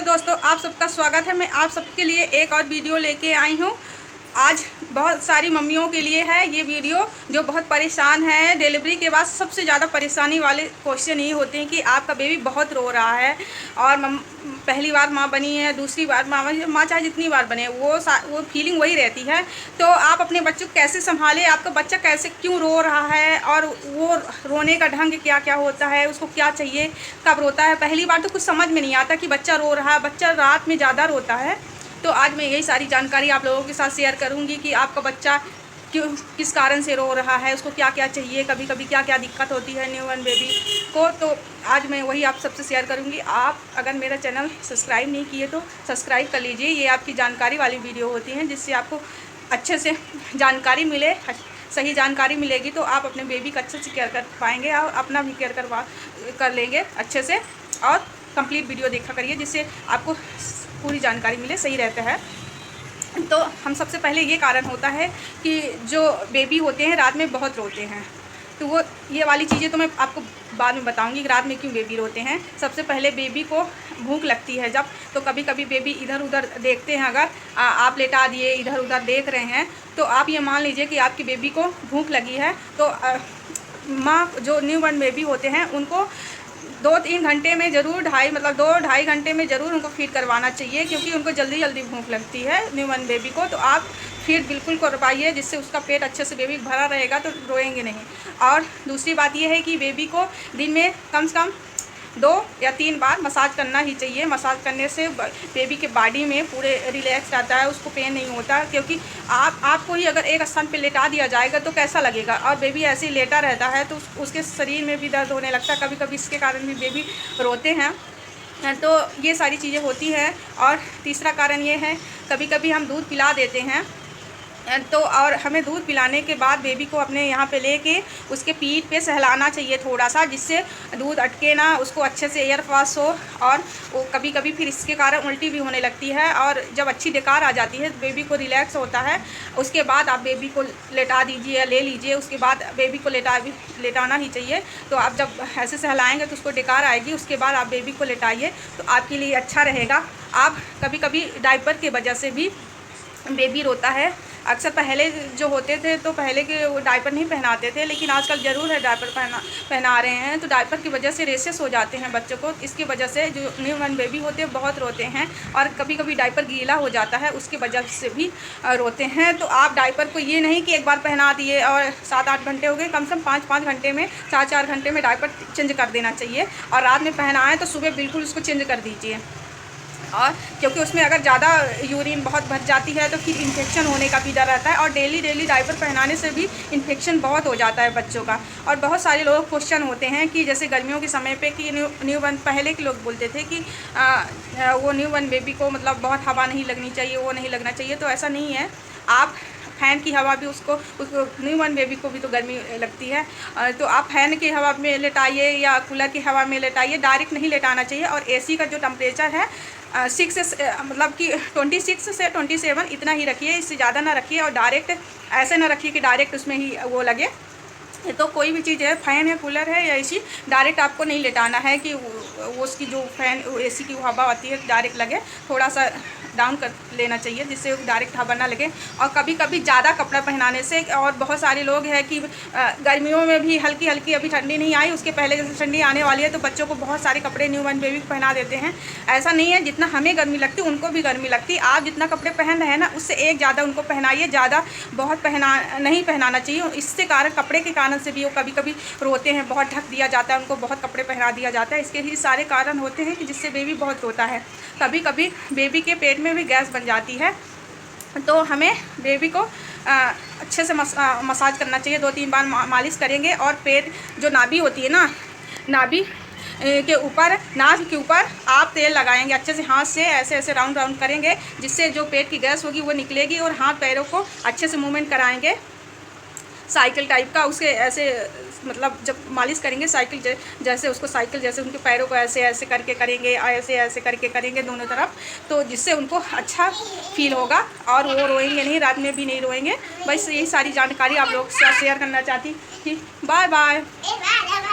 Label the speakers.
Speaker 1: दोस्तों, आप सबका स्वागत है। मैं आप सबके लिए एक और वीडियो लेके आई हूँ। आज बहुत सारी मम्मियों के लिए है ये वीडियो जो बहुत परेशान है। डिलीवरी के बाद सबसे ज़्यादा परेशानी वाले क्वेश्चन ये होते हैं कि आपका बेबी बहुत रो रहा है और पहली बार माँ बनी है, दूसरी बार माँ चाहे जितनी बार बने वो फीलिंग वही रहती है। तो आप अपने बच्चों को कैसे संभालें, आपका बच्चा कैसे क्यों रो रहा है और वो रोने का ढंग क्या क्या होता है, उसको क्या चाहिए, कब रोता है। पहली बार तो कुछ समझ में नहीं आता कि बच्चा रो रहा है, बच्चा रात में ज़्यादा रोता है। तो आज मैं यही सारी जानकारी आप लोगों के साथ शेयर करूंगी कि आपका बच्चा क्यों किस कारण से रो रहा है, उसको क्या क्या चाहिए, कभी कभी क्या क्या दिक्कत होती है न्यूबॉर्न बेबी को। तो आज मैं वही आप सबसे शेयर करूंगी। आप अगर मेरा चैनल सब्सक्राइब नहीं किए तो सब्सक्राइब कर लीजिए। ये आपकी जानकारी वाली वीडियो होती है जिससे आपको अच्छे से जानकारी मिले। सही जानकारी मिलेगी तो आप अपने बेबी का अच्छे से केयर कर पाएंगे और अपना भी केयर कर लेंगे अच्छे से। और कंप्लीट वीडियो देखा करिए जिससे आपको पूरी जानकारी मिले, सही रहता है। तो हम सबसे पहले ये कारण होता है कि जो बेबी होते हैं रात में बहुत रोते हैं। तो वो ये वाली चीज़ें तो मैं आपको बाद में बताऊंगी कि रात में क्यों बेबी रोते हैं। सबसे पहले बेबी को भूख लगती है जब, तो कभी कभी बेबी इधर उधर देखते हैं। अगर आप लेटा दिए इधर उधर देख रहे हैं तो आप ये मान लीजिए कि आपकी बेबी को भूख लगी है। तो माँ जो न्यूबॉर्न बेबी होते हैं उनको 2-3 घंटे में ज़रूर 2-2.5 घंटे में ज़रूर उनको फीड करवाना चाहिए, क्योंकि उनको जल्दी जल्दी भूख लगती है न्यूबॉर्न बेबी को। तो आप फीड बिल्कुल करवाइए जिससे उसका पेट अच्छे से बेबी भरा रहेगा तो रोएंगे नहीं। और दूसरी बात यह है कि बेबी को दिन में कम से कम 2 या 3 बार मसाज करना ही चाहिए। मसाज करने से बेबी के बॉडी में पूरे रिलैक्स रहता है, उसको पेन नहीं होता। क्योंकि आपको ही अगर एक स्थान पे लेटा दिया जाएगा तो कैसा लगेगा, और बेबी ऐसे ही लेटा रहता है तो उसके शरीर में भी दर्द होने लगता है। कभी कभी इसके कारण भी बेबी रोते हैं। तो ये सारी चीज़ें होती हैं। और तीसरा कारण ये है, कभी कभी हम दूध पिला देते हैं तो और हमें दूध पिलाने के बाद बेबी को अपने यहाँ पे लेके उसके पीठ पे सहलाना चाहिए थोड़ा सा, जिससे दूध अटके ना, उसको अच्छे से एयर पास हो। और वो कभी कभी फिर इसके कारण उल्टी भी होने लगती है। और जब अच्छी डकार आ जाती है बेबी को रिलैक्स होता है, उसके बाद आप बेबी को लेटा दीजिए या ले लीजिए। उसके बाद बेबी को लेटाना ही चाहिए। तो आप जब ऐसे सहलाएँगे तो उसको डकार आएगी, उसके बाद आप बेबी को लेटाइए तो आपके लिए अच्छा रहेगा। आप कभी कभी डायपर की वजह से भी बेबी रोता है। अक्सर पहले जो होते थे तो पहले के वो डायपर नहीं पहनाते थे, लेकिन आजकल ज़रूर है डायपर पहना रहे हैं। तो डायपर की वजह से रेशेस हो जाते हैं बच्चों को। इसकी वजह से जो न्यूबॉर्न बेबी होते हैं बहुत रोते हैं। और कभी कभी डायपर गीला हो जाता है, उसकी वजह से भी रोते हैं। तो आप डायपर को ये नहीं कि एक बार पहना दिए और 7-8 घंटे हो गए, कम से कम 5-5 घंटे में 4-4 घंटे में डायपर चेंज कर देना चाहिए। और रात में पहनाएँ तो सुबह बिल्कुल उसको चेंज कर दीजिए। और क्योंकि उसमें अगर ज़्यादा यूरिन बहुत भर जाती है तो फिर इन्फेक्शन होने का भी डर रहता है। और डेली डायपर पहनाने से भी इन्फेक्शन बहुत हो जाता है बच्चों का। और बहुत सारे लोग क्वेश्चन होते हैं कि जैसे गर्मियों के समय पे कि न्यूबॉर्न, पहले के लोग बोलते थे कि वो न्यूबॉर्न बेबी को मतलब बहुत हवा नहीं लगनी चाहिए, वो नहीं लगना चाहिए। तो ऐसा नहीं है। आप फ़ैन की हवा भी उसको न्यूबॉर्न बेबी को भी तो गर्मी लगती है, तो आप फैन की हवा में लेटाइए या कूलर की हवा में लेटाइए, डायरेक्ट नहीं लेटाना चाहिए। और एसी का जो टेम्परेचर है 6 से मतलब कि 26 से 27 इतना ही रखिए, इससे ज़्यादा ना रखिए। और डायरेक्ट ऐसे ना रखिए कि डायरेक्ट उसमें ही वो लगे। तो कोई भी चीज़ है, फ़ैन है, कूलर है या एसी, डायरेक्ट आपको नहीं लेटाना है कि वो उसकी जो फ़ैन एसी की हवा आती है डायरेक्ट लगे। थोड़ा सा डाउन कर लेना चाहिए जिससे डायरेक्ट हवा ना लगे। और कभी कभी ज़्यादा कपड़ा पहनाने से, और बहुत सारे लोग हैं कि गर्मियों में भी हल्की हल्की, अभी ठंडी नहीं आई उसके पहले जैसे ठंडी आने वाली है तो बच्चों को बहुत सारे कपड़े न्यूबॉर्न बेबी को पहना देते हैं। ऐसा नहीं है, जितना हमें गर्मी लगती उनको भी गर्मी लगती। आप जितना कपड़े पहन रहे हैं ना उससे एक ज़्यादा उनको पहनाइए, ज़्यादा बहुत नहीं पहनाना चाहिए। इससे कारण कपड़े के कारण से भी वो कभी कभी रोते हैं, बहुत ढक दिया जाता है उनको, बहुत कपड़े पहना दिया जाता है। इसके ही सारे कारण होते हैं कि जिससे बेबी बहुत रोता है। कभी कभी बेबी के पेट में भी गैस बन जाती है। तो हमें बेबी को अच्छे से मसाज करना चाहिए। 2-3 बार मालिश करेंगे। और पेट जो नाभि होती है ना, नाभि के ऊपर, नाक के ऊपर आप तेल लगाएंगे अच्छे से, हाथ से ऐसे ऐसे राउंड राउंड करेंगे जिससे जो पेट की गैस होगी वो निकलेगी। और हाथ पैरों को अच्छे से मूवमेंट कराएंगे साइकिल टाइप का, उसके ऐसे मतलब जब मालिश करेंगे साइकिल जैसे, उसको साइकिल जैसे उनके पैरों को ऐसे ऐसे करके करेंगे, ऐसे ऐसे करके करेंगे दोनों तरफ। तो जिससे उनको अच्छा फील होगा और वो रोएंगे नहीं, रात में भी नहीं रोएंगे। बस यही सारी जानकारी आप लोग से शेयर करना चाहती थी। Bye bye.